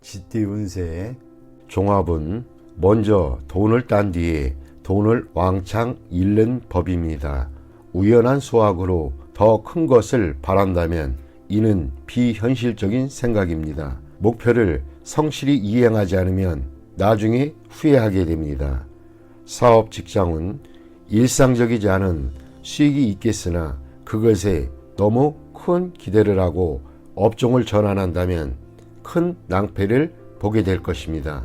쥐띠 운세 종합은 먼저 돈을 딴 뒤에 돈을 왕창 잃는 법입니다. 우연한 수확으로 더 큰 것을 바란다면 이는 비현실적인 생각입니다. 목표를 성실히 이행하지 않으면 나중에 후회하게 됩니다. 사업 직장은 일상적이지 않은 수익이 있겠으나 그것에 너무 큰 기대를 하고 업종을 전환한다면 큰 낭패를 보게 될 것입니다.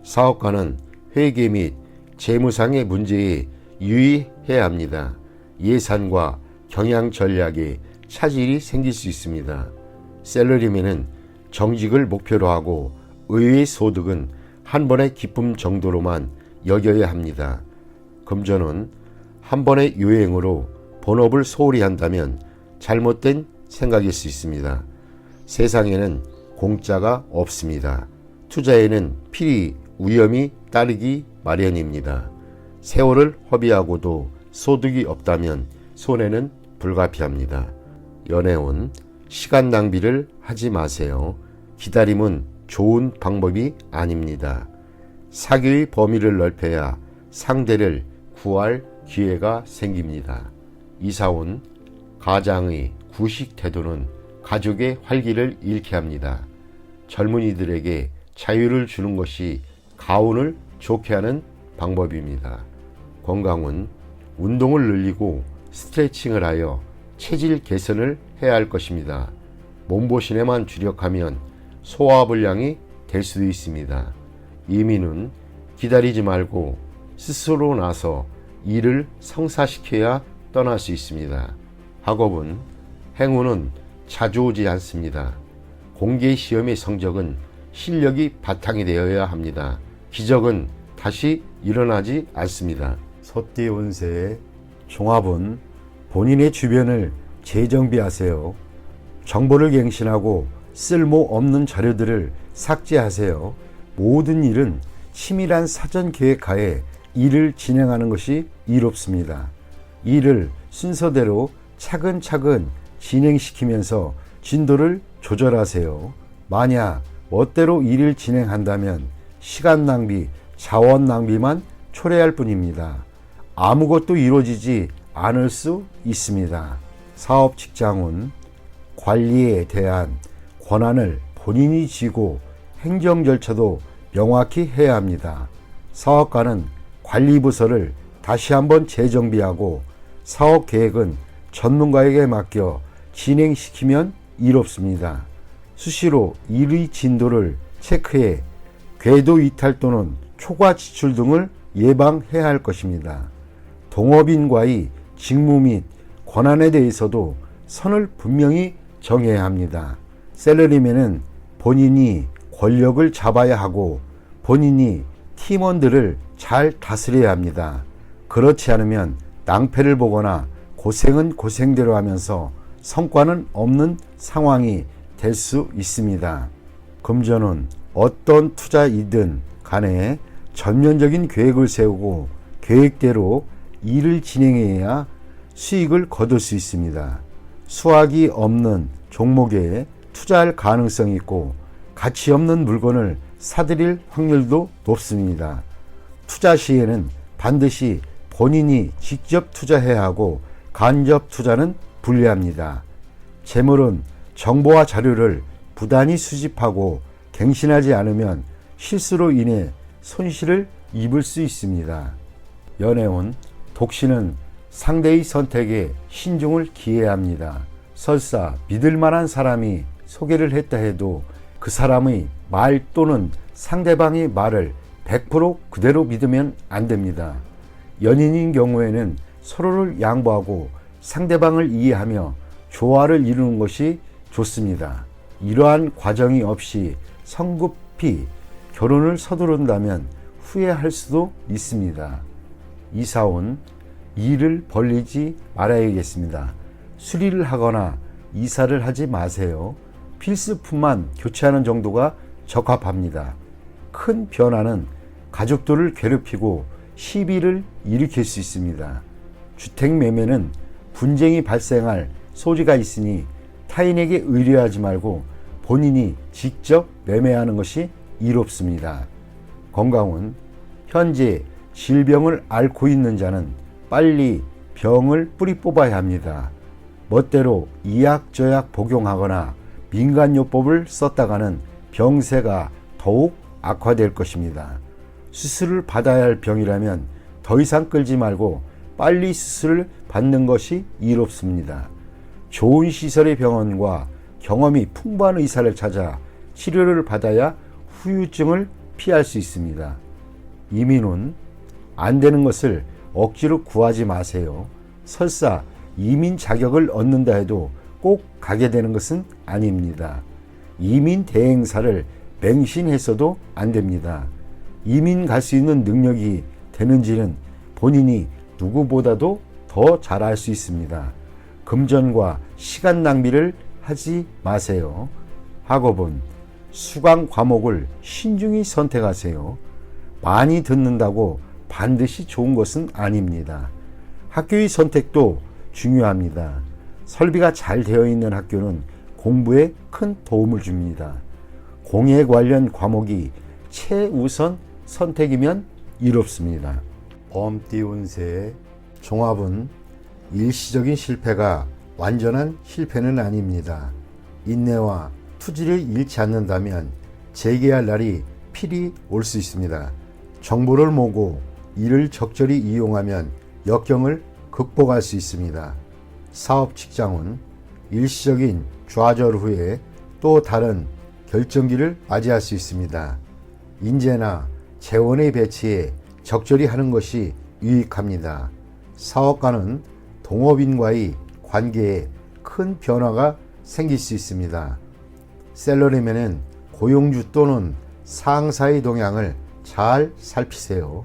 사업가는 회계 및 재무상의 문제에 유의해야 합니다. 예산과 경영 전략에 차질이 생길 수 있습니다. 셀러리맨은 정직을 목표로 하고 의외의 소득은 한 번의 기쁨 정도로만 여겨야 합니다. 금전은 한 번의 유행으로 본업을 소홀히 한다면 잘못된 생각일 수 있습니다. 세상에는 공짜가 없습니다. 투자에는 필히 위험이 따르기 마련입니다. 세월을 허비하고도 소득이 없다면 손해는 불가피합니다. 연애운 시간 낭비를 하지 마세요. 기다림은 좋은 방법이 아닙니다. 사기의 범위를 넓혀야 상대를 구할 기회가 생깁니다. 이사온 가장의 구식 태도는 가족의 활기를 잃게 합니다. 젊은이들에게 자유를 주는 것이 가운을 좋게 하는 방법입니다. 건강은 운동을 늘리고 스트레칭을 하여 체질 개선을 해야 할 것입니다. 몸보신에만 주력하면 소화불량이 될 수도 있습니다. 이민은 기다리지 말고 스스로 나서 일을 성사시켜야 떠날 수 있습니다. 학업은 행운은 자주 오지 않습니다. 공개 시험의 성적은 실력이 바탕이 되어야 합니다. 기적은 다시 일어나지 않습니다. 소띠 운세의 종합은 본인의 주변을 재정비하세요. 정보를 갱신하고 쓸모없는 자료들을 삭제하세요. 모든 일은 치밀한 사전 계획하에 일을 진행하는 것이 이롭습니다. 일을 순서대로 차근차근 진행시키면서 진도를 조절하세요. 만약 멋대로 일을 진행한다면 시간 낭비, 자원 낭비만 초래할 뿐입니다. 아무것도 이루어지지 않을 수 있습니다. 사업 직장은 관리에 대한 권한을 본인이 쥐고 행정 절차도 명확히 해야 합니다. 사업가는 관리부서를 다시 한번 재정비하고 사업 계획은 전문가에게 맡겨 진행시키면 이롭습니다. 수시로 일의 진도를 체크해 궤도 이탈 또는 초과 지출 등을 예방해야 할 것입니다. 동업인과의 직무 및 권한에 대해서도 선을 분명히 정해야 합니다. 셀러리맨은 본인이 권력을 잡아야 하고 본인이 팀원들을 잘 다스려야 합니다. 그렇지 않으면 낭패를 보거나 고생은 고생대로 하면서 성과는 없는 상황이 될 수 있습니다. 금전은 어떤 투자이든 간에 전면적인 계획을 세우고 계획대로 일을 진행해야 수익을 거둘 수 있습니다. 수확이 없는 종목에 투자할 가능성이 있고 가치 없는 물건을 사들일 확률도 높습니다. 투자 시에는 반드시 본인이 직접 투자해야 하고 간접 투자는 불리합니다. 재물은 정보와 자료를 부단히 수집하고 갱신하지 않으면 실수로 인해 손실을 입을 수 있습니다. 연애운 독신은 상대의 선택에 신중을 기해야 합니다. 설사 믿을 만한 사람이 소개를 했다 해도 그 사람의 말 또는 상대방의 말을 100% 그대로 믿으면 안 됩니다. 연인인 경우에는 서로를 양보하고 상대방을 이해하며 조화를 이루는 것이 좋습니다. 이러한 과정이 없이 성급히 결혼을 서두른다면 후회할 수도 있습니다. 이사온 일을 벌리지 말아야겠습니다. 수리를 하거나 이사를 하지 마세요. 필수품만 교체하는 정도가 적합합니다. 큰 변화는 가족들을 괴롭히고 시비를 일으킬 수 있습니다. 주택 매매는 분쟁이 발생할 소지가 있으니 타인에게 의뢰하지 말고 본인이 직접 매매하는 것이 이롭습니다. 건강운 현재 질병을 앓고 있는 자는 빨리 병을 뿌리 뽑아야 합니다. 멋대로 이약저약 복용하거나 민간요법을 썼다가는 병세가 더욱 악화될 것입니다. 수술을 받아야 할 병이라면 더 이상 끌지 말고 빨리 수술을 받는 것이 이롭습니다. 좋은 시설의 병원과 경험이 풍부한 의사를 찾아 치료를 받아야 후유증을 피할 수 있습니다. 이민은 안 되는 것을 억지로 구하지 마세요. 설사 이민 자격을 얻는다 해도 꼭 가게 되는 것은 아닙니다. 이민 대행사를 맹신해서도 안 됩니다. 이민 갈 수 있는 능력이 되는지는 본인이 누구보다도 더 잘 알 수 있습니다. 금전과 시간 낭비를 하지 마세요. 학업은 수강 과목을 신중히 선택하세요. 많이 듣는다고 반드시 좋은 것은 아닙니다. 학교의 선택도 중요합니다. 설비가 잘 되어 있는 학교는 공부에 큰 도움을 줍니다. 공예 관련 과목이 최우선 선택이면 이롭습니다. 엄띠 운세 종합은 일시적인 실패가 완전한 실패는 아닙니다. 인내와 투지를 잃지 않는다면 재개할 날이 필히 올 수 있습니다. 정보를 모으고 이를 적절히 이용하면 역경을 극복할 수 있습니다. 사업 직장은 일시적인 좌절 후에 또 다른 결정기를 맞이할 수 있습니다. 인재나 재원의 배치에 적절히 하는 것이 유익합니다. 사업가는 동업인과의 관계에 큰 변화가 생길 수 있습니다. 셀러리맨은 고용주 또는 상사의 동향을 잘 살피세요.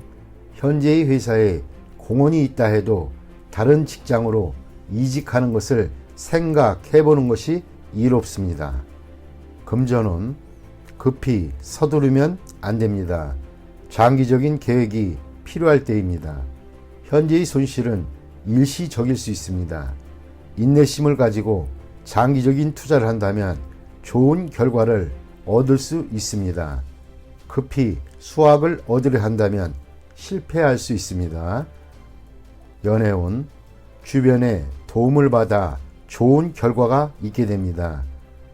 현재의 회사에 공헌이 있다 해도 다른 직장으로 이직하는 것을 생각해 보는 것이 이롭습니다. 금전은 급히 서두르면 안 됩니다. 장기적인 계획이 필요할 때입니다. 현재의 손실은 일시적일 수 있습니다. 인내심을 가지고 장기적인 투자를 한다면 좋은 결과를 얻을 수 있습니다. 급히 수확을 얻으려 한다면 실패할 수 있습니다. 연애운 주변에 도움을 받아 좋은 결과가 있게 됩니다.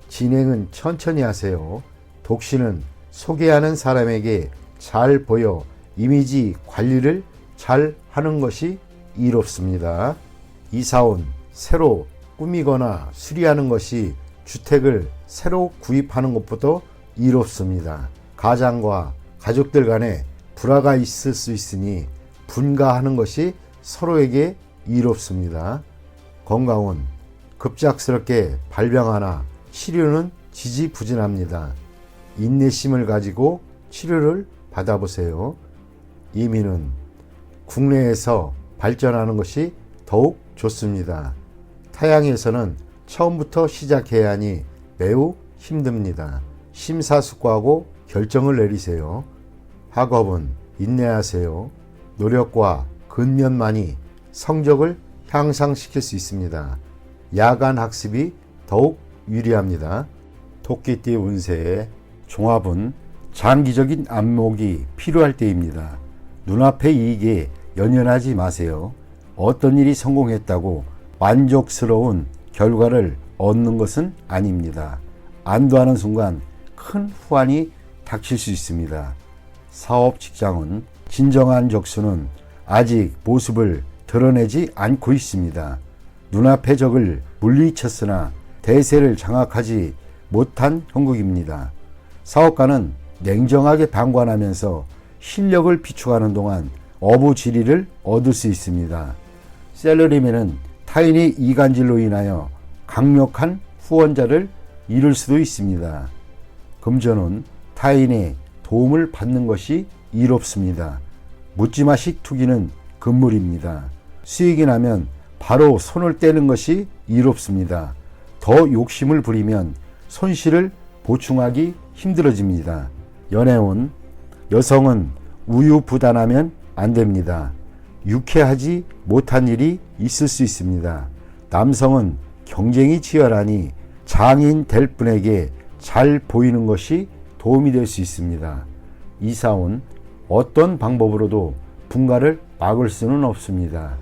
진행은 천천히 하세요. 독신은 소개하는 사람에게 잘 보여 이미지 관리를 잘 하는 것이 이롭습니다. 이사온 새로 꾸미거나 수리하는 것이 주택을 새로 구입하는 것보다 이롭습니다. 가장과 가족들 간에 불화가 있을 수 있으니 분가하는 것이 서로에게 이롭습니다. 건강은 급작스럽게 발병하나 치료는 지지부진합니다. 인내심을 가지고 치료를 받아보세요. 이민은 국내에서 발전하는 것이 더욱 좋습니다. 타양에서는 처음부터 시작해야 하니 매우 힘듭니다. 심사숙고하고 결정을 내리세요. 학업은 인내하세요. 노력과 근면만이 성적을 향상시킬 수 있습니다. 야간 학습이 더욱 유리합니다. 토끼띠 운세의 종합은 장기적인 안목이 필요할 때입니다. 눈앞의 이익에 연연하지 마세요. 어떤 일이 성공했다고 만족스러운 결과를 얻는 것은 아닙니다. 안도하는 순간 큰 후환이 닥칠 수 있습니다. 사업 직장은 진정한 적수는 아직 모습을 드러내지 않고 있습니다. 눈앞의 적을 물리쳤으나 대세를 장악하지 못한 형국입니다. 사업가는 냉정하게 방관하면서 실력을 비축하는 동안 어부지리를 얻을 수 있습니다. 셀러리맨은 타인의 이간질로 인하여 강력한 후원자를 잃을 수도 있습니다. 금전은 타인의 도움을 받는 것이 이롭습니다. 묻지마식 투기는 금물입니다. 수익이 나면 바로 손을 떼는 것이 이롭습니다. 더 욕심을 부리면 손실을 보충하기 힘들어집니다. 연애운 여성은 우유부단하면 안 됩니다. 유쾌하지 못한 일이 있을 수 있습니다. 남성은 경쟁이 치열하니 장인 될 분에게 잘 보이는 것이 도움이 될 수 있습니다. 이사온 어떤 방법으로도 분가를 막을 수는 없습니다.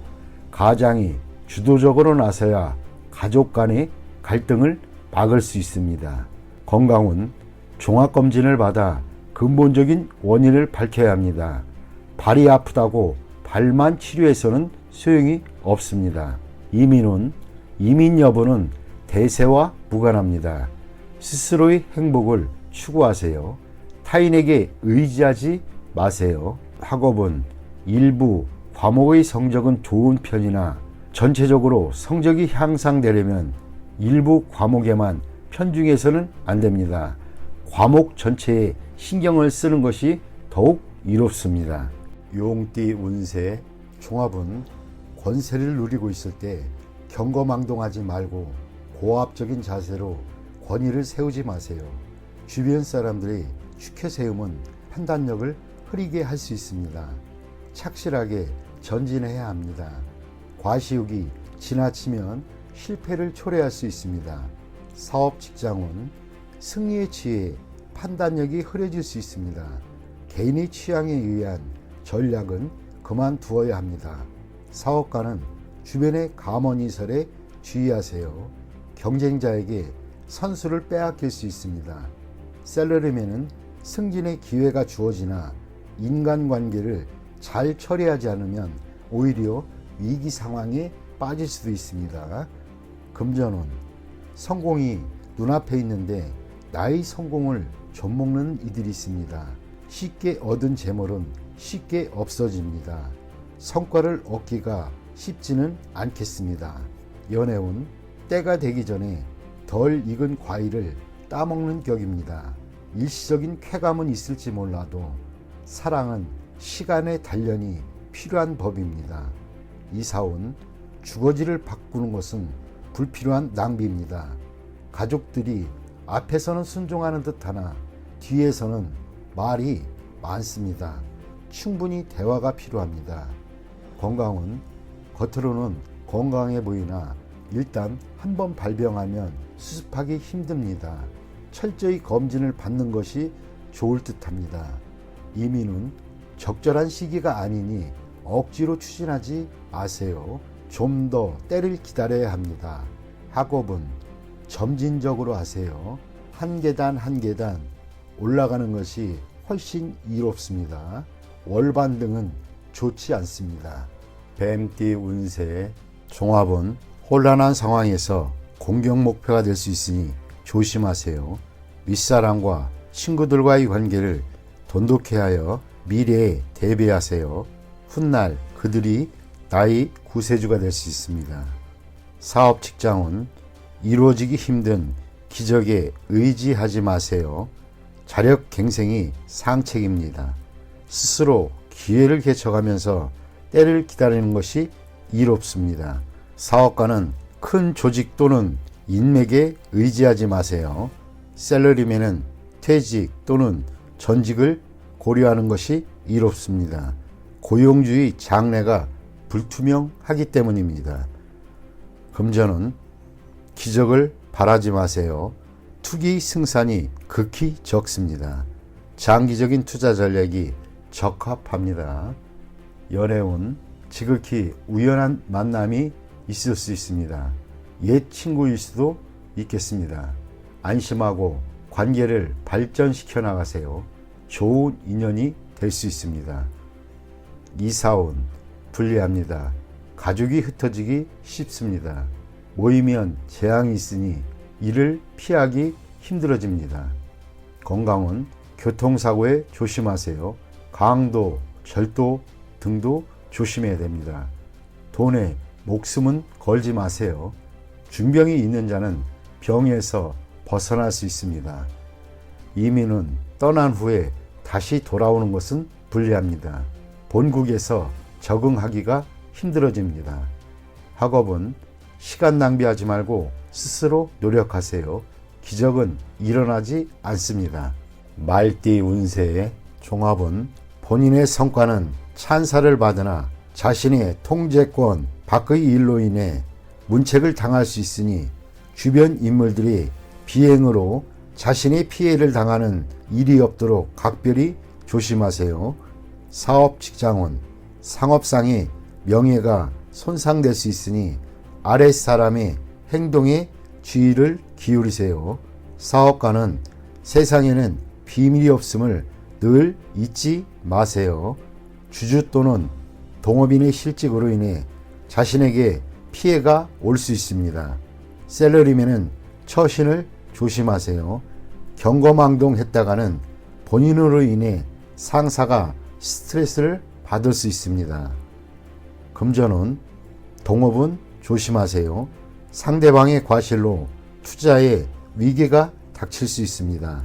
가장이 주도적으로 나서야 가족 간의 갈등을 막을 수 있습니다. 건강은 종합검진을 받아 근본적인 원인을 밝혀야 합니다. 발이 아프다고 발만 치료해서는 소용이 없습니다. 이민 여부는 대세와 무관합니다. 스스로의 행복을 추구하세요. 타인에게 의지하지 마세요. 학업은 일부 과목의 성적은 좋은 편이나 전체적으로 성적이 향상되려면 일부 과목에만 편중해서는 안 됩니다. 과목 전체에 신경을 쓰는 것이 더욱 이롭습니다. 용띠 운세 종합은 권세를 누리고 있을 때 경거망동하지 말고 고압적인 자세로 권위를 세우지 마세요. 주변 사람들이 추켜세움은 판단력을 흐리게 할 수 있습니다. 착실하게 전진해야 합니다. 과시욕이 지나치면 실패를 초래할 수 있습니다. 사업 직장은 승리에 취해 판단력이 흐려질 수 있습니다. 개인의 취향에 의한 전략은 그만두어야 합니다. 사업가는 주변의 감언이설에 주의하세요. 경쟁자에게 선수를 빼앗길 수 있습니다. 셀러리맨은 승진의 기회가 주어지나 인간관계를 잘 처리하지 않으면 오히려 위기 상황에 빠질 수도 있습니다. 금전운 성공이 눈앞에 있는데 나의 성공을 좀먹는 이들이 있습니다. 쉽게 얻은 재물은 쉽게 없어집니다. 성과를 얻기가 쉽지는 않겠습니다. 연애운 때가 되기 전에 덜 익은 과일을 따먹는 격입니다. 일시적인 쾌감은 있을지 몰라도 사랑은 시간의 단련이 필요한 법입니다. 이사온 주거지를 바꾸는 것은 불필요한 낭비입니다. 가족들이 앞에서는 순종하는 듯하나 뒤에서는 말이 많습니다. 충분히 대화가 필요합니다. 건강은 겉으로는 건강해 보이나 일단 한번 발병하면 수습하기 힘듭니다. 철저히 검진을 받는 것이 좋을 듯합니다. 이민은 적절한 시기가 아니니 억지로 추진하지 마세요. 좀 더 때를 기다려야 합니다. 학업은 점진적으로 하세요. 한 계단 한 계단 올라가는 것이 훨씬 이롭습니다. 월반등은 좋지 않습니다. 뱀띠 운세 종합은 혼란한 상황에서 공격 목표가 될 수 있으니 조심하세요. 윗사람과 친구들과의 관계를 돈독히 하여 미래에 대비하세요. 훗날 그들이 나의 구세주가 될 수 있습니다. 사업 직장은 이루어지기 힘든 기적에 의지하지 마세요. 자력 갱생이 상책입니다. 스스로 기회를 개척하면서 때를 기다리는 것이 이롭습니다. 사업가는 큰 조직 또는 인맥에 의지하지 마세요. 셀러리맨은 퇴직 또는 전직을 고려하는 것이 이롭습니다. 고용주의 장래가 불투명하기 때문입니다. 금전은 기적을 바라지 마세요. 투기 승산이 극히 적습니다. 장기적인 투자 전략이 적합합니다. 연애운 지극히 우연한 만남이 있을 수 있습니다. 옛 친구일 수도 있겠습니다. 안심하고 관계를 발전시켜 나가세요. 좋은 인연이 될 수 있습니다. 이사운 불리합니다. 가족이 흩어지기 쉽습니다. 모이면 재앙이 있으니 이를 피하기 힘들어집니다. 건강은 교통사고에 조심하세요. 강도, 절도 등도 조심해야 됩니다. 돈에 목숨은 걸지 마세요. 중병이 있는 자는 병에서 벗어날 수 있습니다. 이민은 떠난 후에 다시 돌아오는 것은 불리합니다. 본국에서 적응하기가 힘들어집니다. 학업은 시간 낭비하지 말고 스스로 노력하세요. 기적은 일어나지 않습니다. 말띠 운세의 종합은 본인의 성과는 찬사를 받으나 자신의 통제권 밖의 일로 인해 문책을 당할 수 있으니 주변 인물들이 비행으로 자신이 피해를 당하는 일이 없도록 각별히 조심하세요. 사업 직장운, 상업상의 명예가 손상될 수 있으니 아랫 사람의 행동에 주의를 기울이세요. 사업가는 세상에는 비밀이 없음을 늘 잊지 마세요. 주주 또는 동업인의 실직으로 인해 자신에게 피해가 올 수 있습니다. 셀러리맨은 처신을 조심하세요. 경거망동했다가는 본인으로 인해 상사가 스트레스를 받을 수 있습니다. 금전운, 동업은 조심하세요. 상대방의 과실로 투자에 위기가 닥칠 수 있습니다.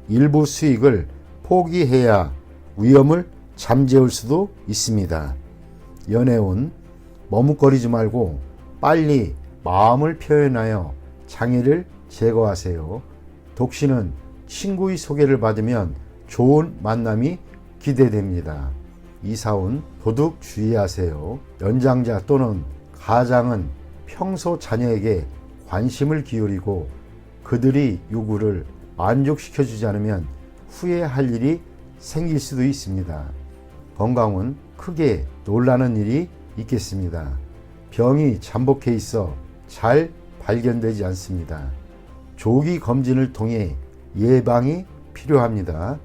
일부 수익을 포기해야 위험을 잠재울 수도 있습니다. 연애운, 머뭇거리지 말고 빨리 마음을 표현하여 장애를 제거하세요. 독신은 친구의 소개를 받으면 좋은 만남이 기대됩니다. 이사운, 도둑 주의하세요. 연장자 또는 가장은 평소 자녀에게 관심을 기울이고 그들의 요구를 만족시켜주지 않으면 후회할 일이 생길 수도 있습니다. 건강은 크게 놀라는 일이 있겠습니다. 병이 잠복해 있어 잘 발견되지 않습니다. 조기 검진을 통해 예방이 필요합니다.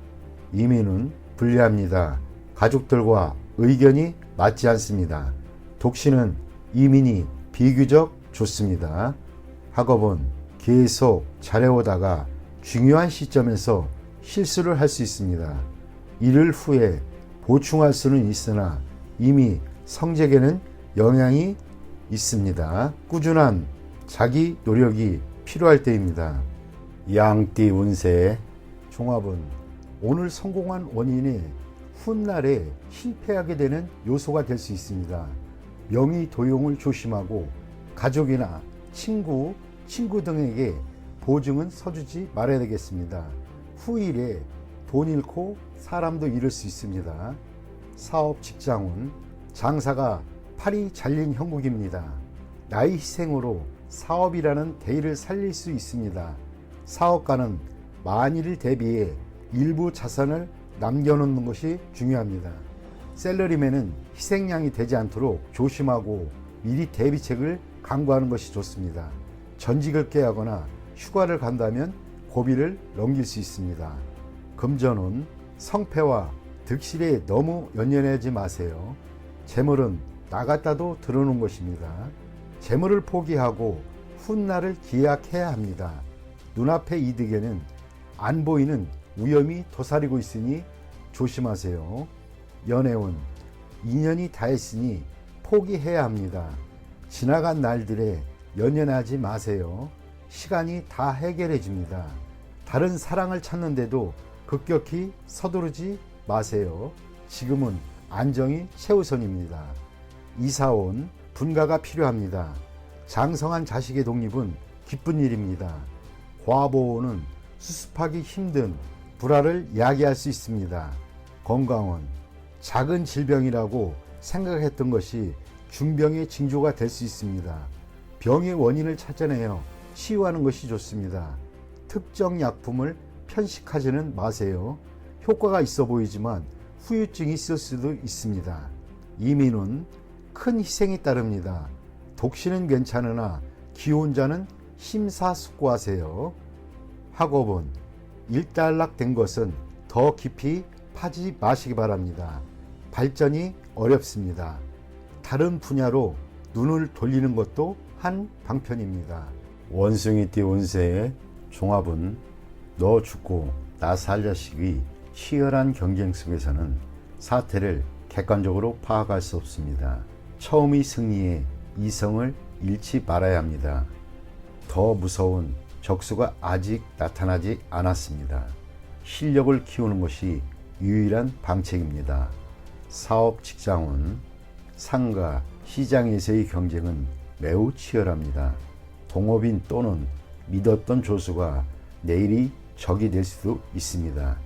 이민은 불리합니다. 가족들과 의견이 맞지 않습니다. 독신은 이민이 비교적 좋습니다. 학업은 계속 잘해오다가 중요한 시점에서 실수를 할 수 있습니다. 이를 후에 보충할 수는 있으나 이미 성적에는 영향이 있습니다. 꾸준한 자기 노력이 필요할 때입니다. 양띠 운세 종합은 오늘 성공한 원인이 훗날에 실패하게 되는 요소가 될 수 있습니다. 명의 도용을 조심하고 가족이나 친구 등에게 보증은 서주지 말아야 되겠습니다. 후일에 돈 잃고 사람도 잃을 수 있습니다. 사업 직장운, 장사가 팔이 잘린 형국입니다. 나의 희생으로 사업이라는 대의를 살릴 수 있습니다. 사업가는 만일을 대비해 일부 자산을 남겨놓는 것이 중요합니다. 셀러리맨은 희생양이 되지 않도록 조심하고 미리 대비책을 강구하는 것이 좋습니다. 전직을 깨하거나 휴가를 간다면 고비를 넘길 수 있습니다. 금전운, 성패와 득실에 너무 연연하지 마세요. 재물은 나갔다도 들어오는 것입니다. 재물을 포기하고 훗날을 기약해야 합니다. 눈앞의 이득에는 안 보이는 위험이 도사리고 있으니 조심하세요. 연애운, 인연이 다했으니 포기해야 합니다. 지나간 날들에 연연하지 마세요. 시간이 다 해결해 줍니다. 다른 사랑을 찾는데도 급격히 서두르지 마세요. 지금은 안정이 최우선입니다. 이사온, 분가가 필요합니다. 장성한 자식의 독립은 기쁜 일입니다. 과보호는 수습하기 힘든 불화를 야기할 수 있습니다. 건강은 작은 질병이라고 생각했던 것이 중병의 징조가 될 수 있습니다. 병의 원인을 찾아내어 치유하는 것이 좋습니다. 특정 약품을 편식하지는 마세요. 효과가 있어 보이지만 후유증이 있을 수도 있습니다. 이민은 큰 희생이 따릅니다. 독신은 괜찮으나 기혼자는 심사숙고하세요. 학업은 일단락된 것은 더 깊이 파지 마시기 바랍니다. 발전이 어렵습니다. 다른 분야로 눈을 돌리는 것도 한 방편입니다. 원숭이띠 운세의 종합은 너 죽고 나 살 자식의 치열한 경쟁 속에서는 사태를 객관적으로 파악할 수 없습니다. 처음의 승리에 이성을 잃지 말아야 합니다. 더 무서운 적수가 아직 나타나지 않았습니다. 실력을 키우는 것이 유일한 방책입니다. 사업 직장운, 상가, 시장에서의 경쟁은 매우 치열합니다. 동업인 또는 믿었던 조수가 내일이 적이 될 수도 있습니다.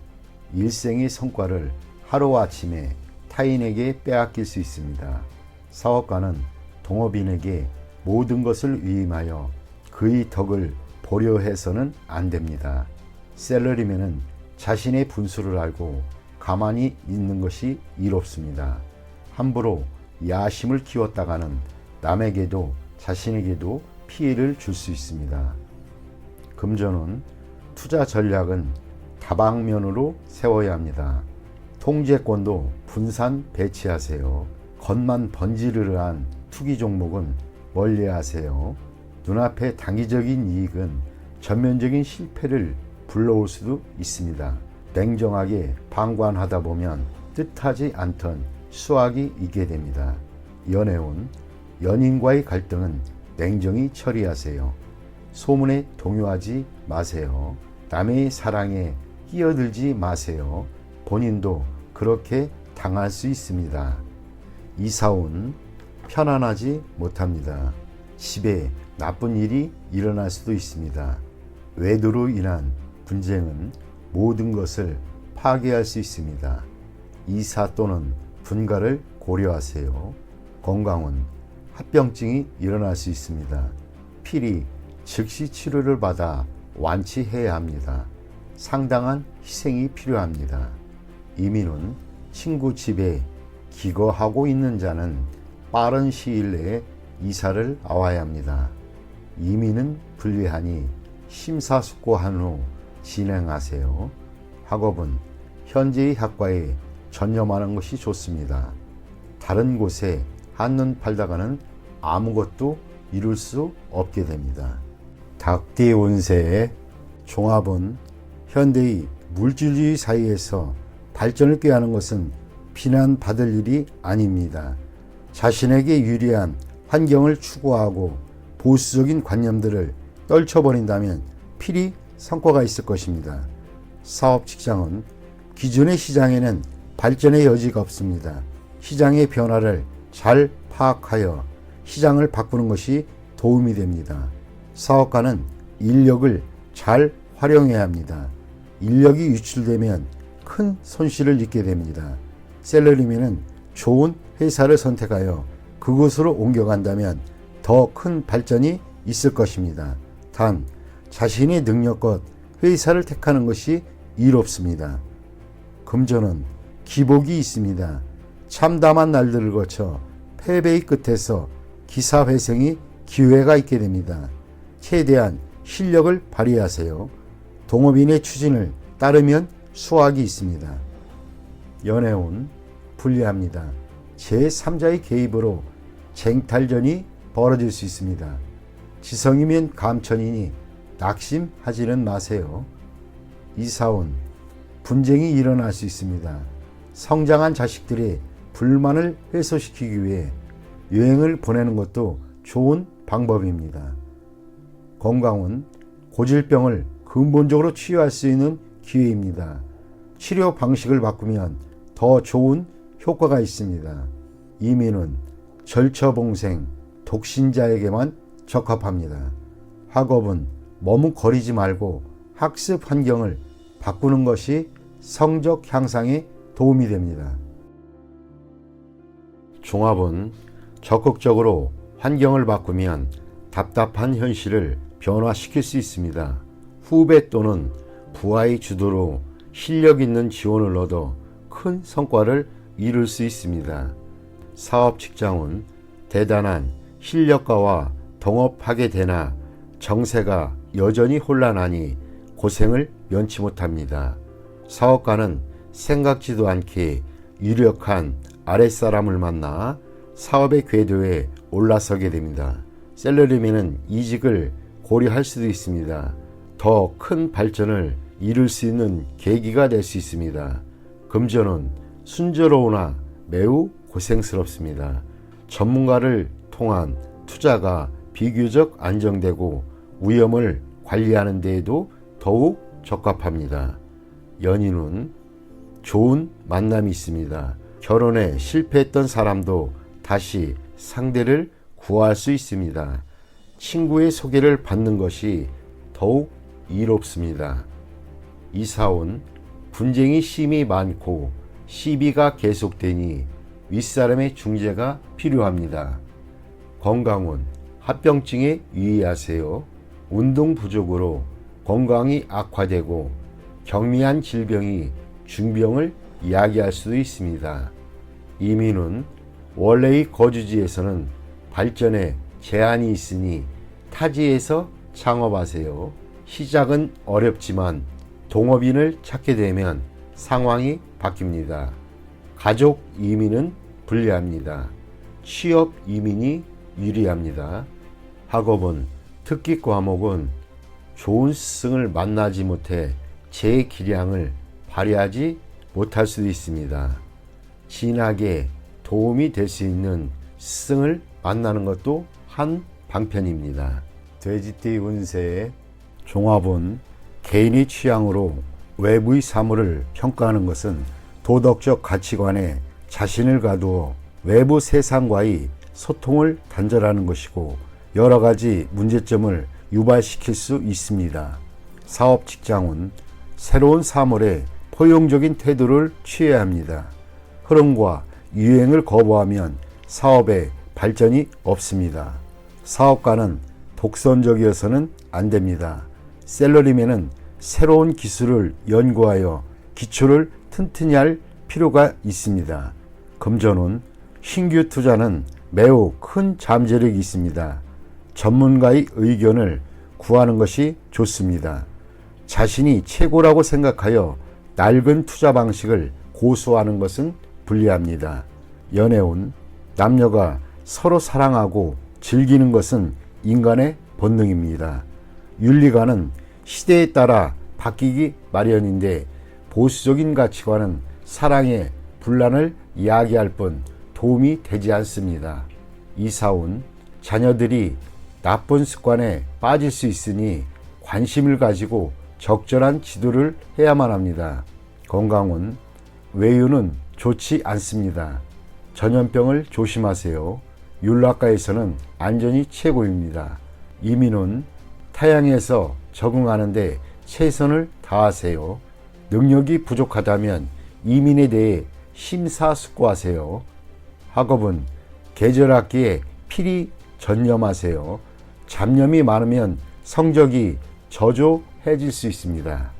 일생의 성과를 하루아침에 타인에게 빼앗길 수 있습니다. 사업가는 동업인에게 모든 것을 위임하여 그의 덕을 보려 해서는 안 됩니다. 셀러리맨은 자신의 분수를 알고 가만히 있는 것이 이롭습니다. 함부로 야심을 키웠다가는 남에게도 자신에게도 피해를 줄 수 있습니다. 금전운, 투자 전략은 다방면으로 세워야 합니다. 통제권도 분산 배치하세요. 겉만 번지르르한 투기 종목은 멀리하세요. 눈앞의 단기적인 이익은 전면적인 실패를 불러올 수도 있습니다. 냉정하게 방관하다 보면 뜻하지 않던 수확이 있게 됩니다. 연애운, 연인과의 갈등은 냉정히 처리하세요. 소문에 동요하지 마세요. 남의 사랑에 끼어들지 마세요. 본인도 그렇게 당할 수 있습니다. 이사운, 편안하지 못합니다. 집에 나쁜 일이 일어날 수도 있습니다. 외도로 인한 분쟁은 모든 것을 파괴할 수 있습니다. 이사 또는 분가를 고려하세요. 건강은 합병증이 일어날 수 있습니다. 필히 즉시 치료를 받아 완치해야 합니다. 상당한 희생이 필요합니다. 이민은 친구 집에 기거하고 있는 자는 빠른 시일 내에 이사를 와야 합니다. 이민은 불리하니 심사숙고한 후 진행하세요. 학업은 현재의 학과에 전념하는 것이 좋습니다. 다른 곳에 한눈 팔다가는 아무것도 이룰 수 없게 됩니다. 닭띠 운세의 종합은 현대의 물질주의 사회에서 발전을 꾀하는 것은 비난받을 일이 아닙니다. 자신에게 유리한 환경을 추구하고 보수적인 관념들을 떨쳐버린다면 필히 성과가 있을 것입니다. 사업 직장은 기존의 시장에는 발전의 여지가 없습니다. 시장의 변화를 잘 파악하여 시장을 바꾸는 것이 도움이 됩니다. 사업가는 인력을 잘 활용해야 합니다. 인력이 유출되면 큰 손실을 입게 됩니다. 셀러리맨은 좋은 회사를 선택하여 그곳으로 옮겨간다면 더 큰 발전이 있을 것입니다. 단 자신의 능력껏 회사를 택하는 것이 이롭습니다. 금전은 기복이 있습니다. 참담한 날들을 거쳐 패배의 끝에서 기사회생이 기회가 있게 됩니다. 최대한 실력을 발휘하세요. 동업인의 추진을 따르면 수확이 있습니다. 연애운 불리합니다. 제3자의 개입으로 쟁탈전이 벌어질 수 있습니다. 지성이면 감천이니 낙심하지는 마세요. 이사운 분쟁이 일어날 수 있습니다. 성장한 자식들의 불만을 해소시키기 위해 여행을 보내는 것도 좋은 방법입니다. 건강은 고질병을 근본적으로 치유할 수 있는 기회입니다. 치료 방식을 바꾸면 더 좋은 효과가 있습니다. 이민은 절처봉생, 독신자에게만 적합합니다. 학업은 머뭇거리지 말고 학습 환경을 바꾸는 것이 성적 향상에 도움이 됩니다. 종합은 적극적으로 환경을 바꾸면 답답한 현실을 변화시킬 수 있습니다. 후배 또는 부하의 주도로 실력 있는 지원을 얻어 큰 성과를 이룰 수 있습니다. 사업 직장은 대단한 실력가와 동업하게 되나 정세가 여전히 혼란하니 고생을 면치 못합니다. 사업가는 생각지도 않게 유력한 아랫사람을 만나 사업의 궤도에 올라서게 됩니다. 셀러리맨은 이직을 고려할 수도 있습니다. 더 큰 발전을 이룰 수 있는 계기가 될 수 있습니다. 금전은 순조로우나 매우 고생스럽습니다. 전문가를 통한 투자가 비교적 안정되고 위험을 관리하는 데에도 더욱 적합합니다. 연인은 좋은 만남이 있습니다. 결혼에 실패했던 사람도 다시 상대를 구할 수 있습니다. 친구의 소개를 받는 것이 더욱 이롭습니다. 이사운 분쟁이 심히 많고 시비가 계속되니 윗사람의 중재가 필요합니다. 건강은 합병증에 유의하세요. 운동 부족으로 건강이 악화되고 경미한 질병이 중병을 야기할 수도 있습니다. 이민은 원래의 거주지에서는 발전에 제한이 있으니 타지에서 창업하세요. 시작은 어렵지만 동업인을 찾게 되면 상황이 바뀝니다. 가족 이민은 불리합니다. 취업 이민이 유리합니다. 학업은 특기 과목은 좋은 스승을 만나지 못해 제 기량을 발휘하지 못할 수도 있습니다. 진학에 도움이 될 수 있는 스승을 만나는 것도 한 방편입니다. 돼지띠 운세의 종합은 개인의 취향으로 외부의 사물을 평가하는 것은 도덕적 가치관에 자신을 가두어 외부 세상과의 소통을 단절하는 것이고 여러 가지 문제점을 유발시킬 수 있습니다. 사업 직장은 새로운 사물에 포용적인 태도를 취해야 합니다. 흐름과 유행을 거부하면 사업에 발전이 없습니다. 사업가는 독선적이어서는 안 됩니다. 셀러리맨은 새로운 기술을 연구하여 기초를 튼튼히 할 필요가 있습니다. 금전운, 신규 투자는 매우 큰 잠재력이 있습니다. 전문가의 의견을 구하는 것이 좋습니다. 자신이 최고라고 생각하여 낡은 투자 방식을 고수하는 것은 불리합니다. 연애운, 남녀가 서로 사랑하고 즐기는 것은 인간의 본능입니다. 윤리관은 시대에 따라 바뀌기 마련인데 보수적인 가치관은 사랑의 분란을 이야기할 뿐 도움이 되지 않습니다. 이사운, 자녀들이 나쁜 습관에 빠질 수 있으니 관심을 가지고 적절한 지도를 해야만 합니다. 건강운, 외유는 좋지 않습니다. 전염병을 조심하세요. 율락가에서는 안전이 최고입니다. 이민은 타향에서 적응하는데 최선을 다하세요. 능력이 부족하다면 이민에 대해 심사숙고하세요. 학업은 계절학기에 필히 전념하세요. 잡념이 많으면 성적이 저조해질 수 있습니다.